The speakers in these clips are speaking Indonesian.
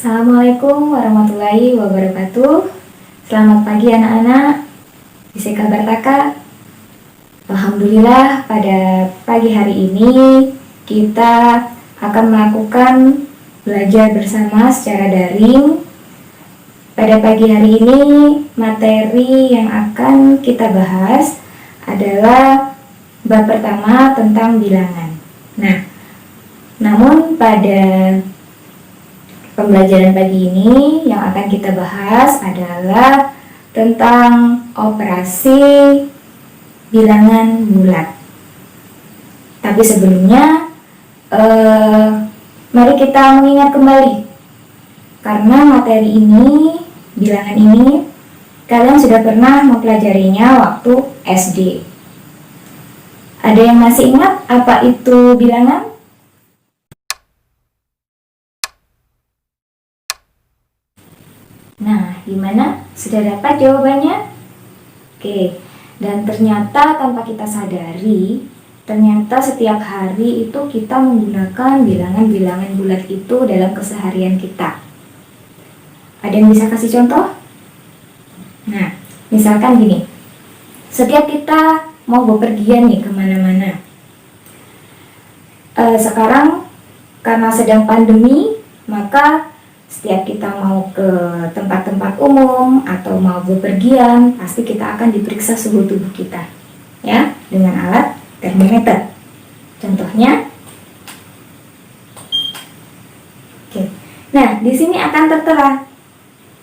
Assalamualaikum warahmatullahi wabarakatuh. Selamat pagi anak-anak. Bisa kabar kakak? Alhamdulillah pada pagi hari ini kita akan melakukan belajar bersama secara daring. Pada pagi hari ini materi yang akan kita bahas adalah bab pertama tentang bilangan. Namun pada pembelajaran pagi ini yang akan kita bahas adalah tentang operasi bilangan bulat. Tapi sebelumnya, mari kita mengingat kembali, karena materi ini, bilangan ini, kalian sudah pernah mempelajarinya waktu SD. Ada yang masih ingat apa itu bilangan? Nah, gimana? Sudah dapat jawabannya? Oke, dan ternyata tanpa kita sadari, ternyata setiap hari itu kita menggunakan bilangan-bilangan bulat itu dalam keseharian kita. Ada yang bisa kasih contoh? Nah, misalkan gini, setiap kita mau bepergian nih kemana-mana. Sekarang karena sedang pandemi, maka setiap kita mau ke tempat-tempat umum atau mau bepergian, pasti kita akan diperiksa suhu tubuh kita, ya, dengan alat termometer. Contohnya, oke. Nah, di sini akan tertera,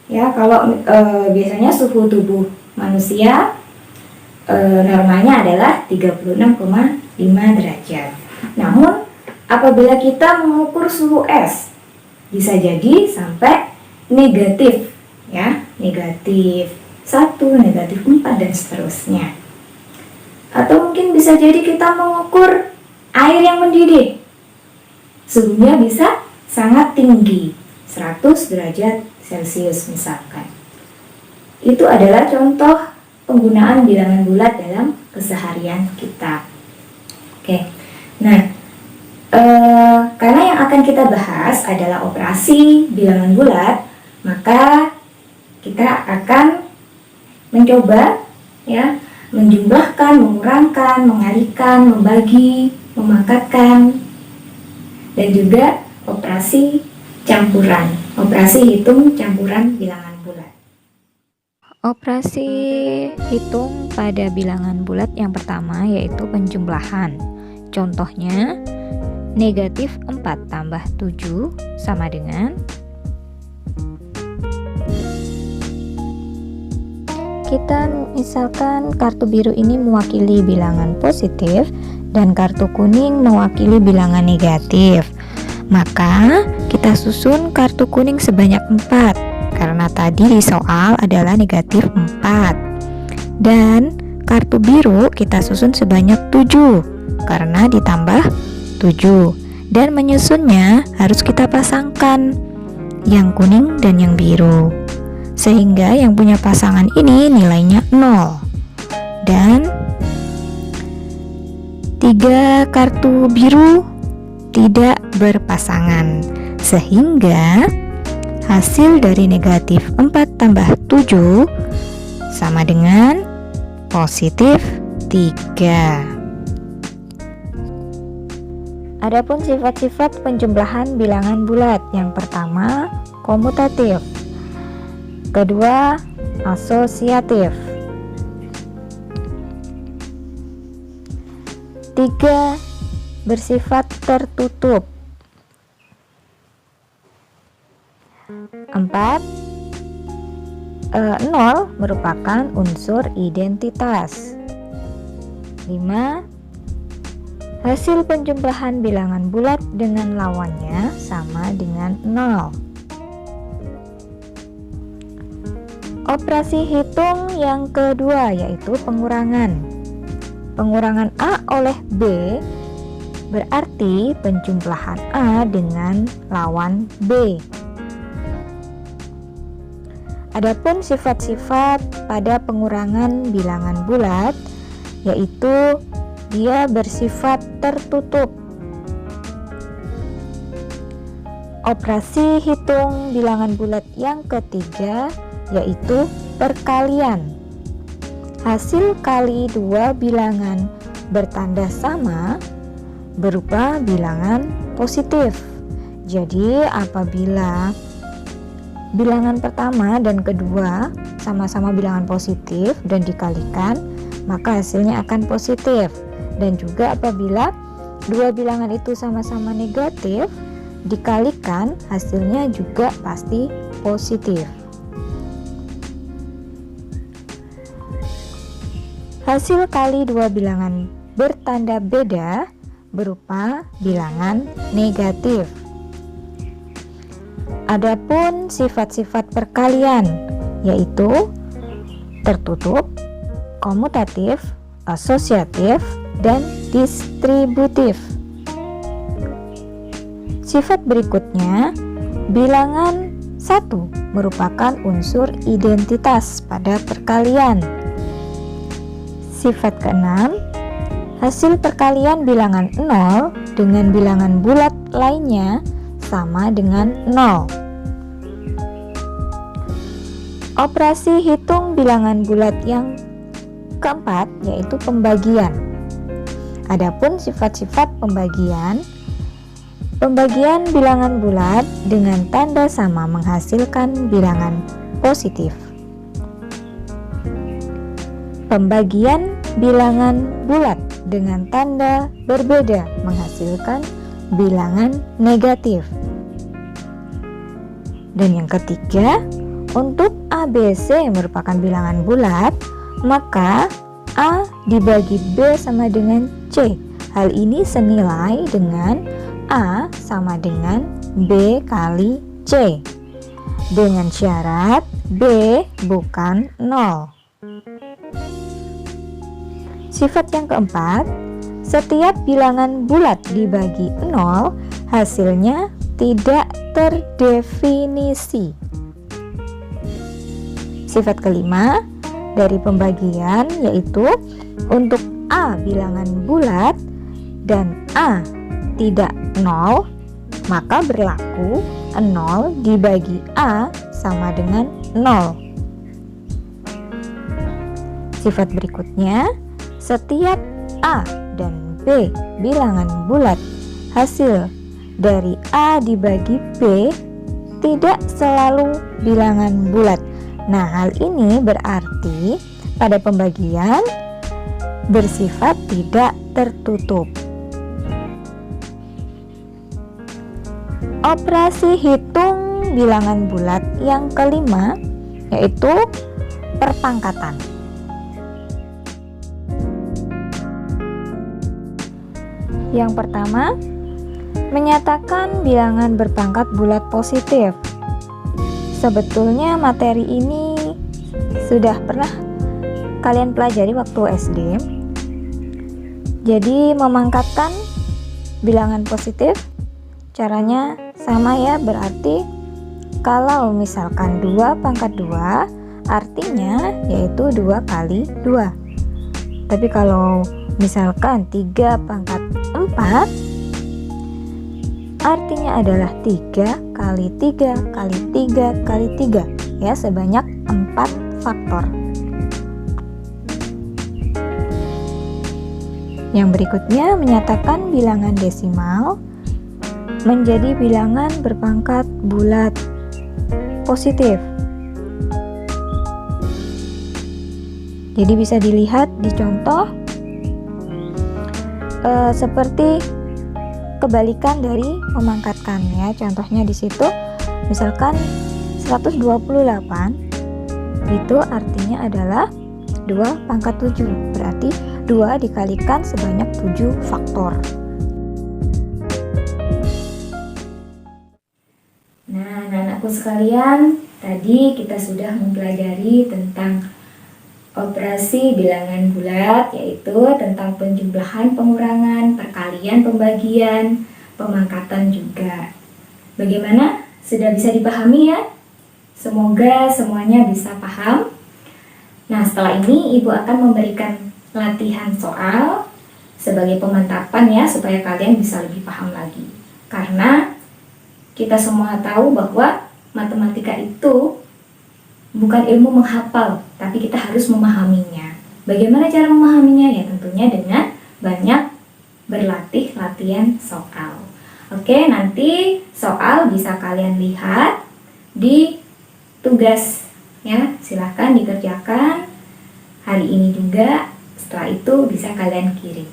ya, kalau biasanya suhu tubuh manusia normalnya adalah 36,5 derajat. Namun, apabila kita mengukur suhu es, bisa jadi sampai negatif, ya, negatif 1, negatif 4, dan seterusnya. Atau mungkin bisa jadi kita mengukur air yang mendidih, suhunya bisa sangat tinggi, 100 derajat Celcius misalkan. Itu adalah contoh penggunaan bilangan bulat dalam keseharian kita. Oke, nah, karena yang akan kita bahas adalah operasi bilangan bulat, maka kita akan mencoba, ya, menjumlahkan, mengurangkan, mengalikan, membagi, memakatkan, dan juga operasi campuran, operasi hitung campuran bilangan bulat. Operasi hitung pada bilangan bulat yang pertama yaitu penjumlahan. Contohnya, negatif 4 tambah 7 sama dengan, kita misalkan kartu biru ini mewakili bilangan positif dan kartu kuning mewakili bilangan negatif. Maka kita susun kartu kuning sebanyak 4, karena tadi di soal adalah negatif 4. Dan kartu biru kita susun sebanyak 7, karena ditambah 7, dan menyusunnya harus kita pasangkan yang kuning dan yang biru, sehingga yang punya pasangan ini nilainya 0. Dan 3 kartu biru tidak berpasangan, sehingga hasil dari negatif 4 tambah 7 sama dengan positif 3. Adapun sifat-sifat penjumlahan bilangan bulat, yang pertama komutatif, kedua asosiatif, 3 bersifat tertutup, 4 0 merupakan unsur identitas, 5 hasil penjumlahan bilangan bulat dengan lawannya sama dengan 0. Operasi hitung yang kedua yaitu pengurangan. Pengurangan A oleh B berarti penjumlahan A dengan lawan B. Adapun sifat-sifat pada pengurangan bilangan bulat yaitu dia bersifat tertutup. Operasi hitung bilangan bulat yang ketiga yaitu perkalian. Hasil kali dua bilangan bertanda sama berupa bilangan positif. Jadi apabila bilangan pertama dan kedua sama-sama bilangan positif dan dikalikan, maka hasilnya akan positif. Dan juga apabila dua bilangan itu sama-sama negatif, dikalikan hasilnya juga pasti positif. Hasil kali dua bilangan bertanda beda berupa bilangan negatif. Adapun sifat-sifat perkalian yaitu tertutup, komutatif, asosiatif, dan distributif. Sifat berikutnya, bilangan 1 merupakan unsur identitas pada perkalian. Sifat keenam, hasil perkalian bilangan 0 dengan bilangan bulat lainnya sama dengan 0. Operasi hitung bilangan bulat yang keempat yaitu pembagian. Adapun sifat-sifat pembagian bilangan bulat dengan tanda sama menghasilkan bilangan positif. Pembagian bilangan bulat dengan tanda berbeda menghasilkan bilangan negatif. Dan yang ketiga, untuk ABC merupakan bilangan bulat, maka A dibagi B sama dengan C. Hal ini senilai dengan A sama dengan B kali C, dengan syarat B bukan 0. Sifat yang keempat, setiap bilangan bulat dibagi 0 hasilnya tidak terdefinisi. Sifat kelima dari pembagian yaitu untuk A bilangan bulat dan A tidak 0, maka berlaku 0 dibagi A sama dengan 0. Sifat berikutnya, setiap A dan B bilangan bulat hasil dari A dibagi B tidak selalu bilangan bulat. Nah, hal ini berarti pada pembagian bersifat tidak tertutup. Operasi hitung bilangan bulat yang kelima yaitu perpangkatan. Yang pertama, menyatakan bilangan berpangkat bulat positif. Sebetulnya materi ini sudah pernah kalian pelajari waktu SD. Jadi memangkatkan bilangan positif caranya sama ya, berarti kalau misalkan 2 pangkat 2 artinya yaitu 2 kali 2. Tapi kalau misalkan 3 pangkat 4 artinya adalah 3 kali 3 kali 3 kali 3 ya, sebanyak 4 faktor. Yang berikutnya menyatakan bilangan desimal menjadi bilangan berpangkat bulat positif. Jadi bisa dilihat di contoh seperti kebalikan dari memangkatkan ya. Contohnya di situ misalkan 128 itu artinya adalah 2 pangkat 7, berarti 2 dikalikan sebanyak 7 faktor. Nah, anak-anakku sekalian, tadi kita sudah mempelajari tentang operasi bilangan bulat, yaitu tentang penjumlahan, pengurangan, perkalian, pembagian, pemangkatan juga. Bagaimana? Sudah bisa dipahami ya? Semoga semuanya bisa paham. Nah, setelah ini Ibu akan memberikan latihan soal sebagai pemantapan ya, supaya kalian bisa lebih paham lagi. Karena kita semua tahu bahwa matematika itu bukan ilmu menghafal, tapi kita harus memahaminya. Bagaimana cara memahaminya? Ya tentunya dengan banyak berlatih latihan soal. Oke, nanti soal bisa kalian lihat di tugas ya, silahkan dikerjakan hari ini juga. Setelah itu bisa kalian kirim.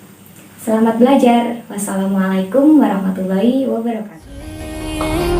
Selamat belajar. Wassalamualaikum warahmatullahi wabarakatuh.